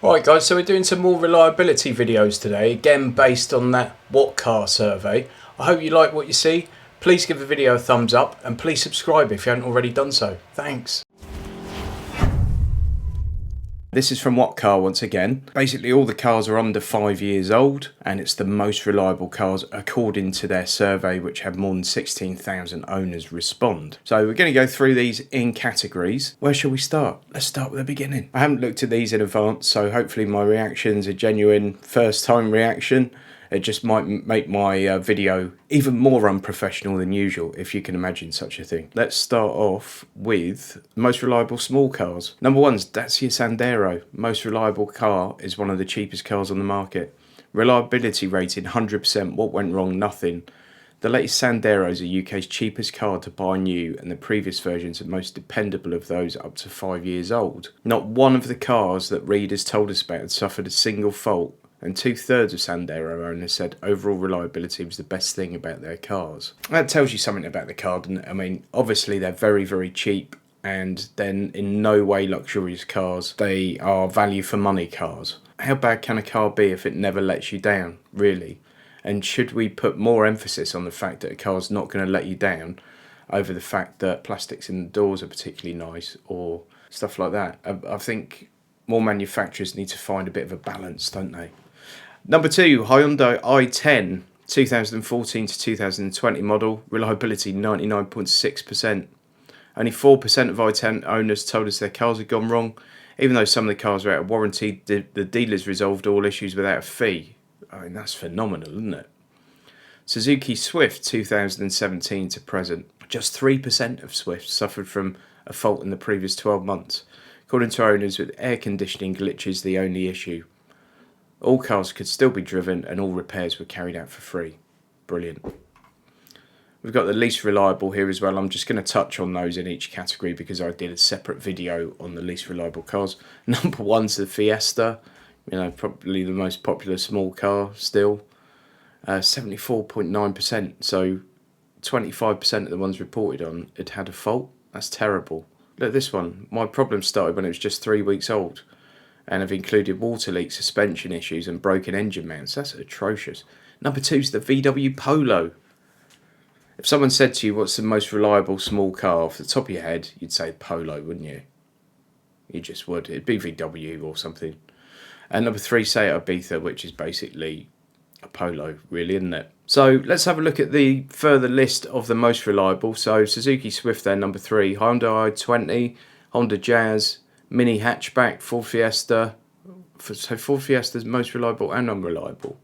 Alright guys, so we're doing some more reliability videos today, again based on that WhatCar survey. I hope you like what you see. Please give the video a thumbs up and please subscribe if you haven't already done so. Thanks. This is from WhatCar once again. Basically all the cars are under 5 years old and it's the most reliable cars according to their survey, which had more than 16,000 owners respond. So we're going to go through these in categories. Where shall we start? Let's start with the beginning. I haven't looked at these in advance, so hopefully my reaction's a genuine first time reaction. It just might make my video even more unprofessional than usual, if you can imagine such a thing. Let's start off with most reliable small cars. Number one's Dacia Sandero. Most reliable car is one of the cheapest cars on the market. Reliability rating 100%. What went wrong? Nothing. The latest Sandero is the UK's cheapest car to buy new, and the previous versions are most dependable of those up to 5 years old. Not one of the cars that readers told us about had suffered a single fault, and 2/3 of Sandero owners said overall reliability was the best thing about their cars. That tells you something about the car, doesn't it? I mean, obviously they're very, very cheap, and then in no way luxurious cars. They are value for money cars. How bad can a car be if it never lets you down, really? And should we put more emphasis on the fact that a car's not going to let you down over the fact that plastics in the doors are particularly nice or stuff like that? I think more manufacturers need to find a bit of a balance, don't they? Number two, Hyundai i10, 2014 to 2020 model, reliability 99.6%. Only 4% of i10 owners told us their cars had gone wrong. Even though some of the cars are out of warranty, the dealers resolved all issues without a fee. I mean, that's phenomenal, isn't it? Suzuki Swift, 2017 to present. Just 3% of Swifts suffered from a fault in the previous 12 months. According to owners, with air conditioning glitches the only issue. All cars could still be driven and all repairs were carried out for free. Brilliant. We've got the least reliable here as well. I'm just going to touch on those in each category because I did a separate video on the least reliable cars. Number one's the Fiesta. You know, probably the most popular small car still. 74.9%. So 25% of the ones reported on it had a fault. That's terrible. Look at this one. My problem started when it was just 3 weeks old, and have included water leaks, suspension issues and broken engine mounts. That's atrocious. Number two is the VW Polo. If someone said to you, what's the most reliable small car, off the top of your head, you'd say Polo, wouldn't you? You just would. It'd be VW or something. And number three, Seat Ibiza, which is basically a Polo, really, isn't it? So let's have a look at the further list of the most reliable. So Suzuki Swift there, number three. Hyundai i20, Honda Jazz, Mini hatchback, Ford Fiesta. So Ford Fiesta is most reliable and unreliable.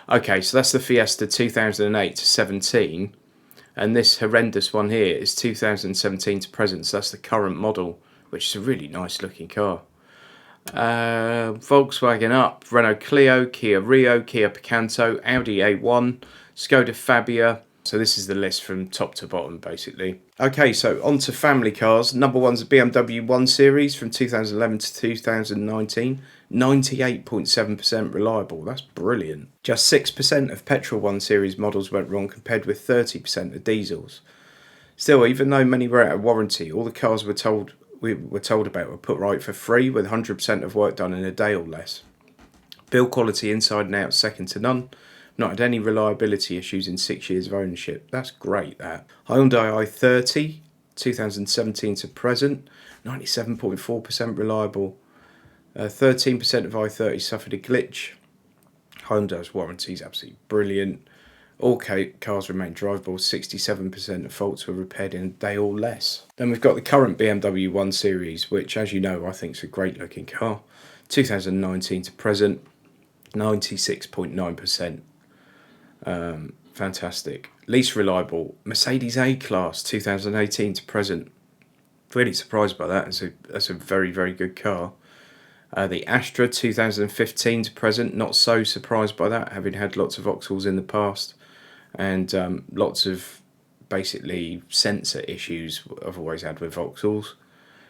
Okay, so that's the Fiesta 2008 to 17. And this horrendous one here is 2017 to present. So that's the current model, which is a really nice looking car. Volkswagen Up, Renault Clio, Kia Rio, Kia Picanto, Audi A1, Skoda Fabia. So this is the list from top to bottom, basically. Okay, so on to family cars. Number one's a BMW 1 Series from 2011 to 2019. 98.7% reliable. That's brilliant. Just 6% of petrol 1 Series models went wrong compared with 30% of diesels. Still, even though many were out of warranty, all the cars we were told about were put right for free with 100% of work done in a day or less. Build quality inside and out second to none. Not had any reliability issues in 6 years of ownership. That's great, that. Hyundai i30, 2017 to present, 97.4% reliable. 13% of i30 suffered a glitch. Hyundai's warranty is absolutely brilliant. All cars remain drivable. 67% of faults were repaired in a day or less. Then we've got the current BMW 1 Series, which, as you know, I think is a great looking car. 2019 to present, 96.9%. Fantastic. Least reliable, Mercedes A-Class 2018 to present. Really surprised by that. That's a very, very good car. The Astra 2015 to present, not so surprised by that, having had lots of Vauxhalls in the past and lots of basically sensor issues I've always had with Vauxhalls.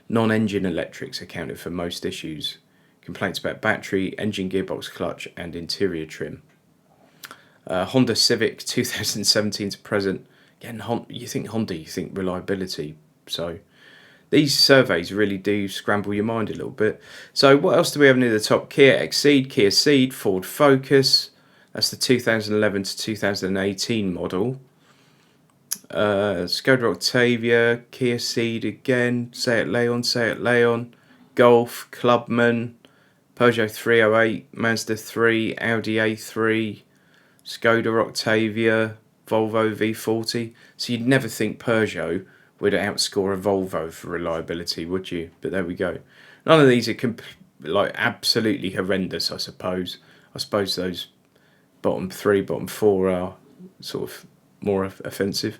Non-engine electrics accounted for most issues. Complaints about battery, engine gearbox clutch and interior trim. Honda Civic 2017 to present. Again, you think Honda, you think reliability. So These surveys really do scramble your mind a little bit. So what else do we have near the top? Kia Exceed, Kia Ceed, Ford Focus. That's the 2011 to 2018 model. Skoda Octavia, Kia Ceed again, Seat Leon, Golf, Clubman, Peugeot 308, Mazda 3, Audi A3, Skoda Octavia, Volvo V40. So you'd never think Peugeot would outscore a Volvo for reliability, would you? But there we go. None of these are absolutely horrendous, I suppose. I suppose those bottom 3, bottom 4 are sort of more offensive.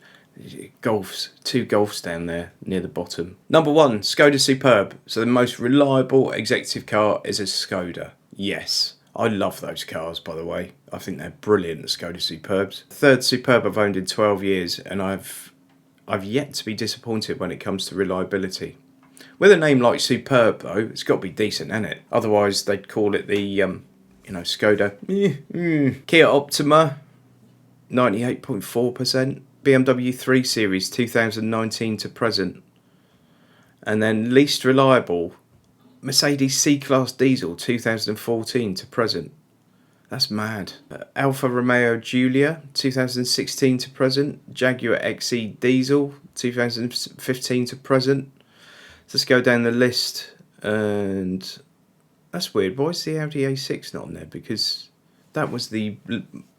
Golfs, 2 Golfs down there near the bottom. Number 1, Skoda Superb. So the most reliable executive car is a Skoda. Yes, I love those cars, by the way. I think they're brilliant, the Skoda Superbs. Third Superb I've owned in 12 years, and I've yet to be disappointed when it comes to reliability. With a name like Superb, though, it's got to be decent, hasn't it? Otherwise, they'd call it the, Skoda. Kia Optima, 98.4%. BMW 3 Series, 2019 to present. And then least reliable, Mercedes C-Class Diesel, 2014 to present. That's mad. Alfa Romeo Giulia, 2016 to present. Jaguar XE Diesel, 2015 to present. Let's go down the list. And that's weird. Why is the Audi A6 not on there? Because that was the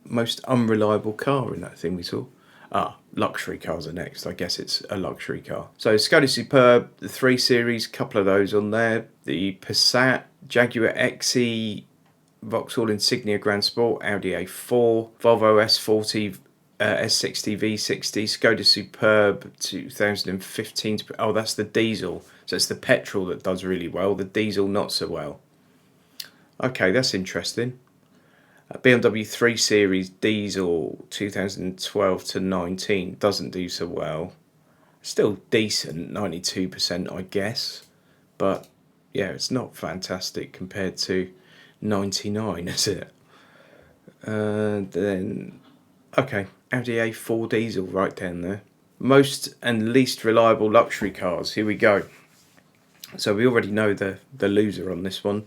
most unreliable car in that thing we saw. Luxury cars are next. I guess it's a luxury car. So Skoda Superb, the 3 Series, couple of those on there. The Passat, Jaguar XE, Vauxhall Insignia Grand Sport, Audi A4, Volvo S40, S60, V60, Skoda Superb 2015. Oh, that's the diesel. So it's the petrol that does really well. The diesel not so well. Okay, that's interesting. BMW 3 Series diesel 2012 to 19 doesn't do so well. Still decent, 92% I guess. But yeah, it's not fantastic compared to 99, is it? Then, okay, Audi A4 diesel right down there. Most and least reliable luxury cars. Here we go. So we already know the loser on this one.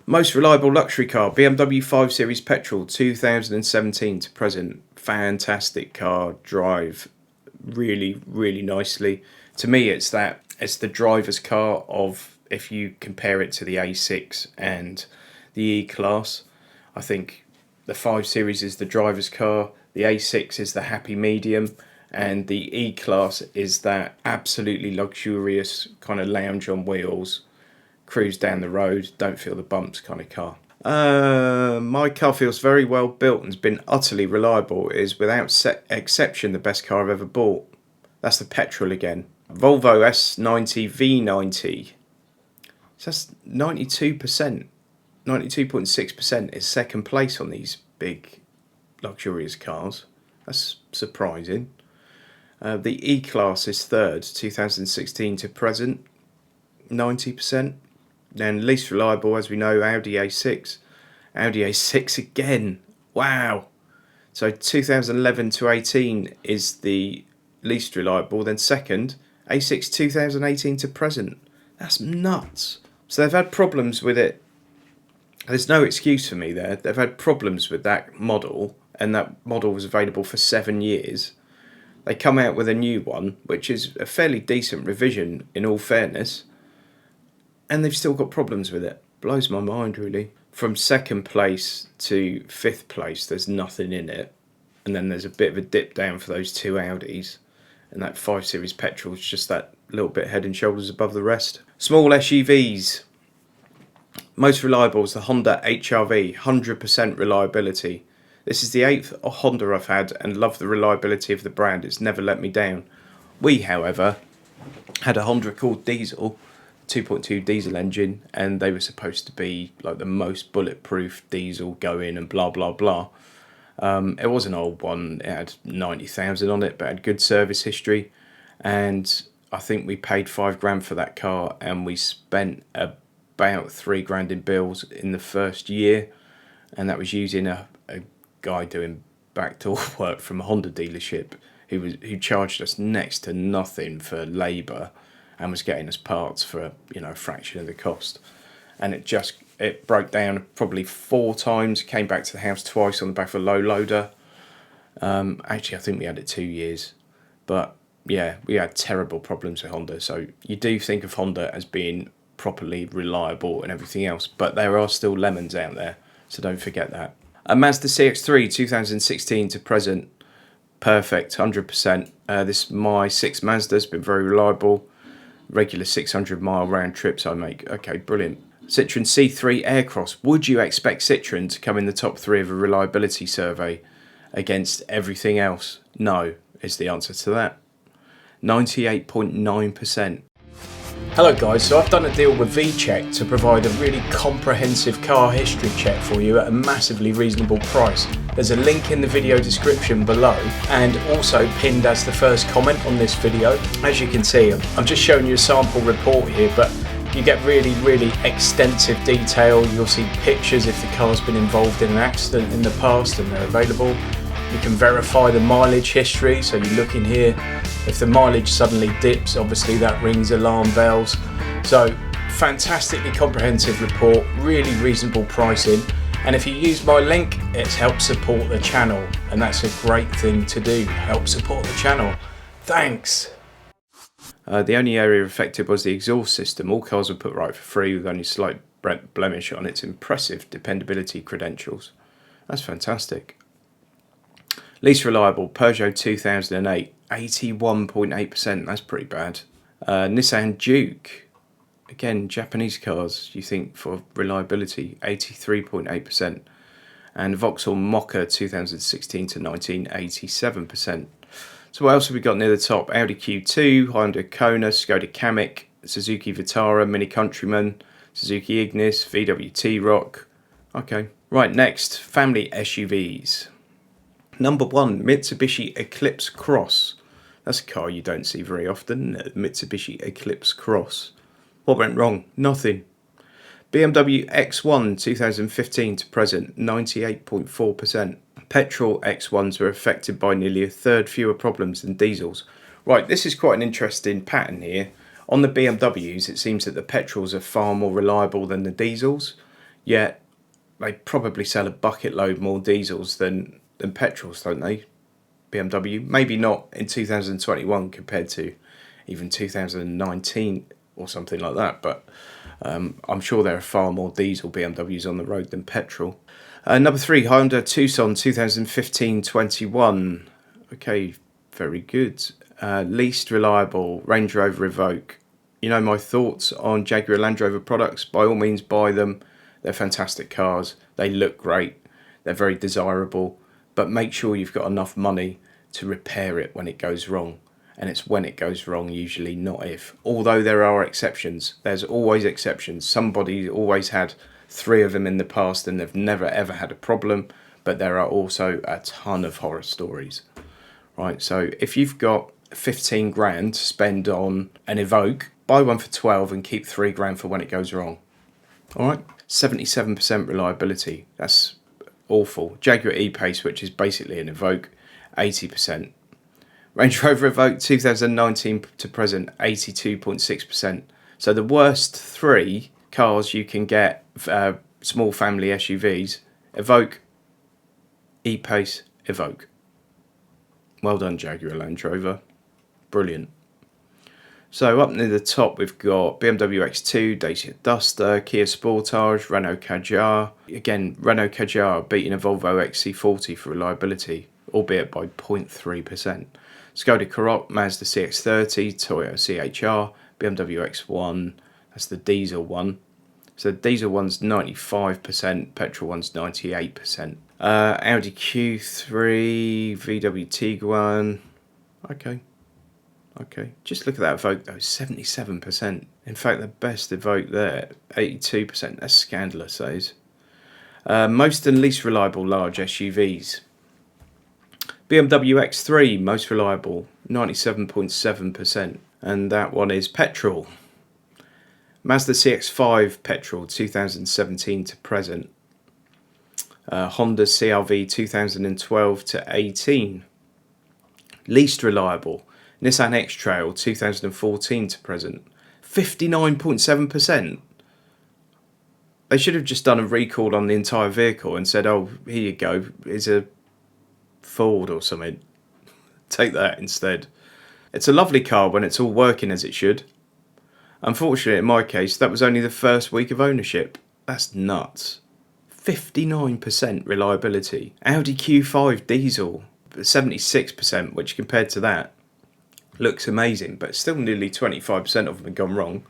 Most reliable luxury car, BMW 5 Series petrol, 2017 to present. Fantastic car, drive really, really nicely. To me, it's the driver's car of, if you compare it to the A6 and the E-Class. I think the 5 Series is the driver's car, the A6 is the happy medium, and the E-Class is that absolutely luxurious kind of lounge on wheels, cruise down the road, don't feel the bumps kind of car. My car feels very well built and has been utterly reliable. It is without exception the best car I've ever bought. That's the petrol again. Volvo S90 V90. So that's 92%. 92.6% is second place on these big luxurious cars. That's surprising. The E-Class is third, 2016 to present, 90%. Then least reliable, as we know, Audi A6. Audi A6 again. Wow. So 2011 to 18 is the least reliable. Then second, A6 2018 to present. That's nuts. So they've had problems with it. There's no excuse for me there. They've had problems with that model, and that model was available for 7 years. They come out with a new one, which is a fairly decent revision in all fairness, and they've still got problems with it. Blows my mind, really. From second place to fifth place, there's nothing in it. And then there's a bit of a dip down for those 2 Audis. And that 5 Series petrol is just that little bit head and shoulders above the rest. Small SUVs. Most reliable is the Honda HR-V, 100% reliability. This is the 8th Honda I've had and love the reliability of the brand. It's never let me down. We, however, had a Honda Accord diesel, 2.2 diesel engine, and they were supposed to be like the most bulletproof diesel going and blah blah blah. It was an old one. It had 90,000 on it, but had good service history, and I think we paid $5,000 for that car, and we spent about $3,000 in bills in the first year, and that was using a guy doing backdoor work from a Honda dealership who charged us next to nothing for labour and was getting us parts for, you know, a fraction of the cost. And it broke down probably 4 times, came back to the house twice on the back of a low loader. Actually, I think we had it 2 years. But yeah, we had terrible problems with Honda. So you do think of Honda as being properly reliable and everything else, but there are still lemons out there, so don't forget that. A Mazda CX-3 2016 to present, perfect, 100%. This my 6 Mazda's been very reliable. Regular 600-mile round trips I make. Okay, brilliant. Citroen C3 Aircross. Would you expect Citroen to come in the top 3 of a reliability survey against everything else? No, is the answer to that. 98.9%. Hello guys, so I've done a deal with VCheck to provide a really comprehensive car history check for you at a massively reasonable price. There's a link in the video description below and also pinned as the first comment on this video. As you can see, I'm just showing you a sample report here, but you get really, really extensive detail. You'll see pictures if the car's been involved in an accident in the past and they're available. You can verify the mileage history, so you look in here. If the mileage suddenly dips, obviously that rings alarm bells. So fantastically comprehensive report, really reasonable pricing. And if you use my link, it helps support the channel. And that's a great thing to do, help support the channel. Thanks. The only area affected was the exhaust system. All cars were put right for free with only slight blemish on its impressive dependability credentials. That's fantastic. Least reliable, Peugeot 2008, 81.8%, that's pretty bad. Nissan Duke, again, Japanese cars, you think, for reliability, 83.8%. And Vauxhall Mocha 2016 to 19, 87%. So what else have we got near the top? Audi Q2, Hyundai Kona, Skoda Kamiq, Suzuki Vitara, Mini Countryman, Suzuki Ignis, VW T-Roc. Okay, right, next, family SUVs. Number 1, Mitsubishi Eclipse Cross. That's a car you don't see very often, Mitsubishi Eclipse Cross. What went wrong? Nothing. BMW X1 2015 to present, 98.4%. Petrol X1s were affected by nearly a third fewer problems than diesels. Right, this is quite an interesting pattern here. On the BMWs, it seems that the petrols are far more reliable than the diesels, yet they probably sell a bucket load more diesels than petrols, don't they? BMW, maybe not in 2021 compared to even 2019 or something like that, but I'm sure there are far more diesel BMWs on the road than petrol. Number 3, Hyundai Tucson 2015-21. Okay, very good. Least reliable, Range Rover Evoque. You know my thoughts on Jaguar Land Rover products. By all means, buy them. They're fantastic cars. They look great. They're very desirable. But make sure you've got enough money to repair it when it goes wrong. And it's when it goes wrong, usually, not if. Although there are exceptions. There's always exceptions. Somebody always had 3 of them in the past and they've never ever had a problem. But there are also a ton of horror stories. Right, so if you've got 15 grand to spend on an Evoque, buy one for 12 and keep 3 grand for when it goes wrong. Alright, 77% reliability. That's awful. Jaguar E-Pace, which is basically an Evoque, 80%. Range Rover Evoque 2019 to present, 82.6%. So the worst 3 cars you can get, small family SUVs, Evoque, E-Pace, Evoque. Well done, Jaguar Land Rover. Brilliant. So up near the top we've got BMW X2, Dacia Duster, Kia Sportage, Renault Kadjar. Again, Renault Kadjar beating a Volvo XC40 for reliability, albeit by 0.3%. Skoda Karoq, Mazda CX-30, Toyota CHR, BMW X1, that's the diesel one. So the diesel one's 95%, petrol one's 98%. Audi Q3, VW Tiguan. Okay, just look at that Evoque though, 77%. In fact, the best Evoque there, 82%. That's scandalous, those. Most and least reliable large SUVs. BMW X3, most reliable, 97.7%. And that one is petrol. Mazda CX-5 petrol, 2017 to present. Honda CR-V 2012 to 18. Least reliable, Nissan X-Trail 2014 to present, 59.7%. They should have just done a recall on the entire vehicle and said, oh, here you go, here's a Ford or something. Take that instead. It's a lovely car when it's all working as it should. Unfortunately, in my case, that was only the first week of ownership. That's nuts. 59% reliability. Audi Q5 diesel, 76%, which compared to that looks amazing, but still nearly 25% of them have gone wrong.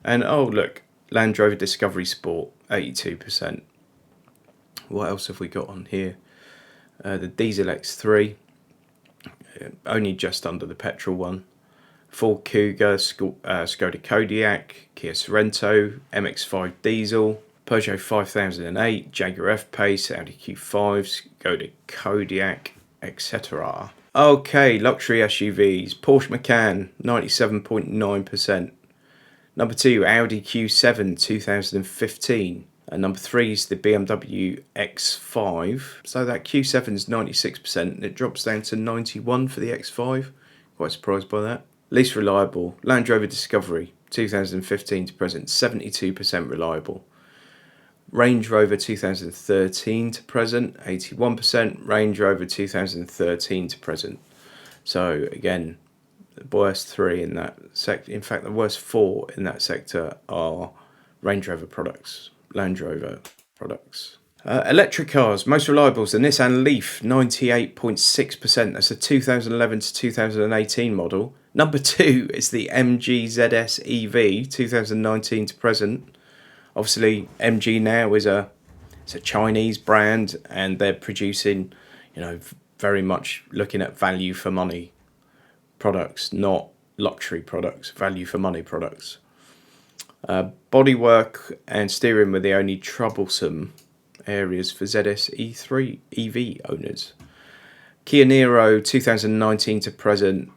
And oh look, Land Rover Discovery Sport, 82%. What else have we got on here? The Diesel X3, only just under the petrol one. Ford Kuga, Skoda Kodiaq, Kia Sorento, MX-5 diesel, Peugeot 5008, Jaguar F-Pace, Audi Q5, Skoda Kodiaq, etc. Okay, luxury SUVs. Porsche Macan, 97.9%. Number 2, Audi Q7 2015. And number 3 is the BMW X5. So that Q7 is 96%, and it drops down to 91 for the X5. Quite surprised by that. Least reliable, Land Rover Discovery 2015 to present, 72% reliable. Range Rover 2013 to present, 81%. Range Rover 2013 to present. So again, the worst 3 in that sector, in fact the worst 4 in that sector are Range Rover products, Land Rover products. Electric cars, most reliable is the Nissan Leaf, 98.6%. That's a 2011 to 2018 model. Number 2 is the MG ZS EV, 2019 to present. Obviously, MG now is it's a Chinese brand, and they're producing, very much looking at value for money products, not luxury products, value for money products. Bodywork and steering were the only troublesome areas for ZS E3 EV owners. Kia Niro 2019 to present,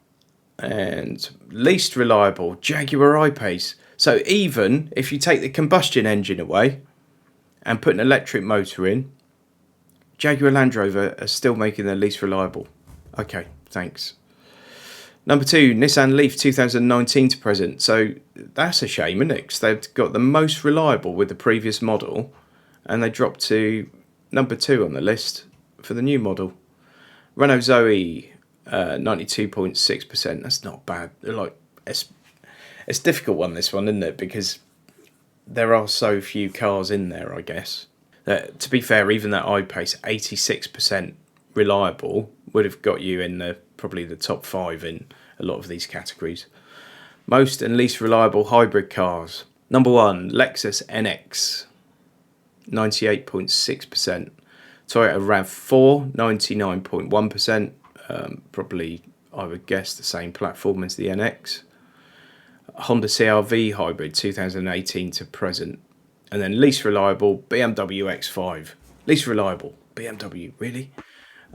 and least reliable Jaguar I-Pace. So even if you take the combustion engine away and put an electric motor in, Jaguar Land Rover are still making the least reliable. Okay, thanks. Number 2, Nissan Leaf 2019 to present. So that's a shame, isn't it? 'Cause they've got the most reliable with the previous model, and they dropped to number 2 on the list for the new model. Renault Zoe, 92.6%. That's not bad. It's a difficult one, this one, isn't it? Because there are so few cars in there, I guess. To be fair, even that I-Pace, 86% reliable, would have got you in probably the top 5 in a lot of these categories. Most and least reliable hybrid cars. Number 1, Lexus NX, 98.6%. Toyota RAV4, 99.1%. Probably, I would guess, the same platform as the NX. Honda CR-V hybrid 2018 to present. And then least reliable, BMW X5. Least reliable, BMW, really?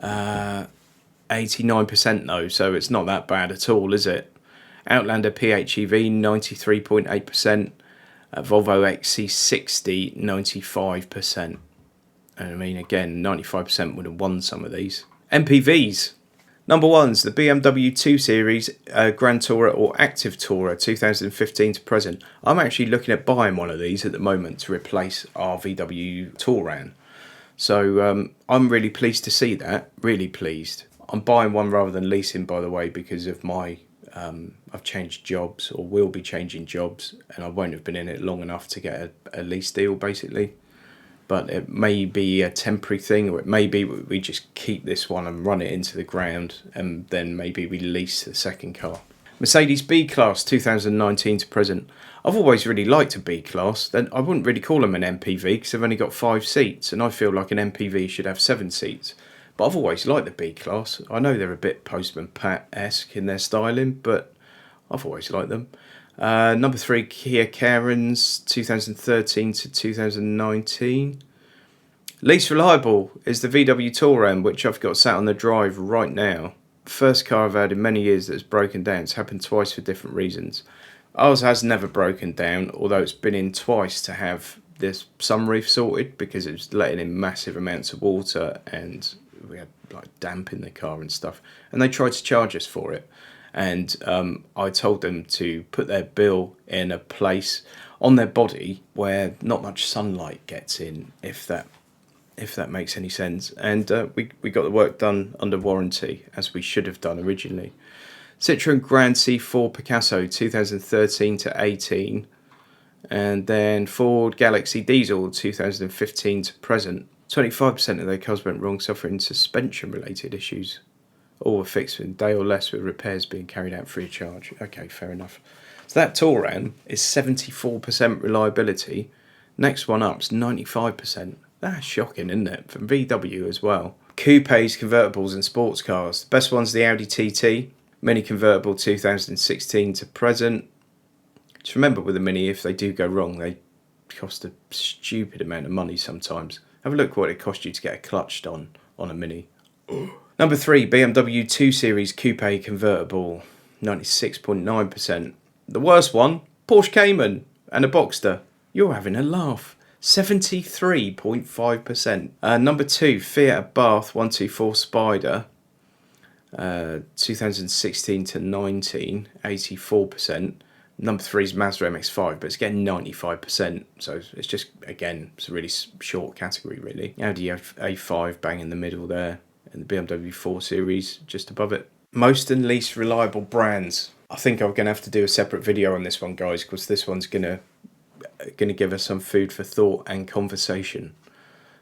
89% though, so it's not that bad at all, is it? Outlander PHEV, 93.8%. Volvo XC60, 95%. And I mean, again, 95% would have won some of these. MPVs. Number 1's the BMW 2 Series Grand Tourer or Active Tourer 2015 to present. I'm actually looking at buying one of these at the moment to replace our VW Touran. So I'm really pleased to see that, really pleased. I'm buying one rather than leasing, by the way, because of my I've changed jobs, or will be changing jobs, and I won't have been in it long enough to get a lease deal, basically. But it may be a temporary thing, or it may be we just keep this one and run it into the ground, and then maybe we lease the second car. Mercedes B-Class 2019 to present. I've always really liked a B-Class. Then I wouldn't really call them an MPV because they've only got 5 seats, and I feel like an MPV should have 7 seats. But I've always liked the B-Class. I know they're a bit Postman Pat-esque in their styling, but I've always liked them. Number 3, Kia Carens 2013 to 2019. Least reliable is the VW Touran, which I've got sat on the drive right now. First car I've had in many years that's broken down. It's happened twice for different reasons. Ours has never broken down, although it's been in twice to have this sunroof sorted because it was letting in massive amounts of water and we had like damp in the car and stuff. And they tried to charge us for it. and I told them to put their bill in a place on their body where not much sunlight gets in, if that makes any sense. And we got the work done under warranty, as we should have done originally. Citroen Grand C4 Picasso 2013 to 18, and then Ford Galaxy Diesel 2015 to present. 25% of their cars went wrong, suffering suspension related issues. All were fixed in a day or less, with repairs being carried out free of charge. Okay, fair enough. So that Touran is 74% reliability. Next one up is 95%. That's shocking, isn't it? From VW as well. Coupes, convertibles and sports cars. The best one's the Audi TT. Mini convertible 2016 to present. Just remember with the Mini, if they do go wrong, they cost a stupid amount of money sometimes. Have a look what it cost you to get a clutch done on a Mini. Number 3, BMW 2 Series Coupe convertible, 96.9%. The worst one, Porsche Cayman and a Boxster. You're having a laugh. 73.5%. Number 2, Fiat Abarth 124 Spider, 2016 to 19, 84%. Number 3 is Mazda MX-5, but it's getting 95%. So it's just, again, it's a really short category, really. Audi A5 bang in the middle there, and the BMW 4 Series just above it. Most and least reliable brands. I think I'm going to have to do a separate video on this one, guys, because this one's going to give us some food for thought and conversation.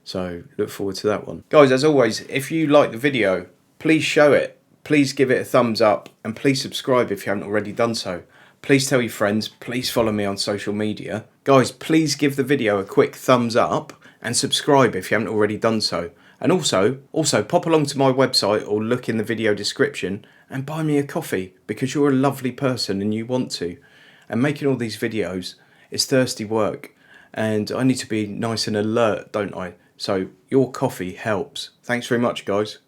So look forward to that one. Guys, as always, if you like the video, please show it. Please give it a thumbs up, and please subscribe if you haven't already done so. Please tell your friends. Please follow me on social media. Guys, please give the video a quick thumbs up and subscribe if you haven't already done so. And also pop along to my website or look in the video description and buy me a coffee, because you're a lovely person and you want to. And making all these videos is thirsty work, and I need to be nice and alert, don't I? So your coffee helps. Thanks very much, guys.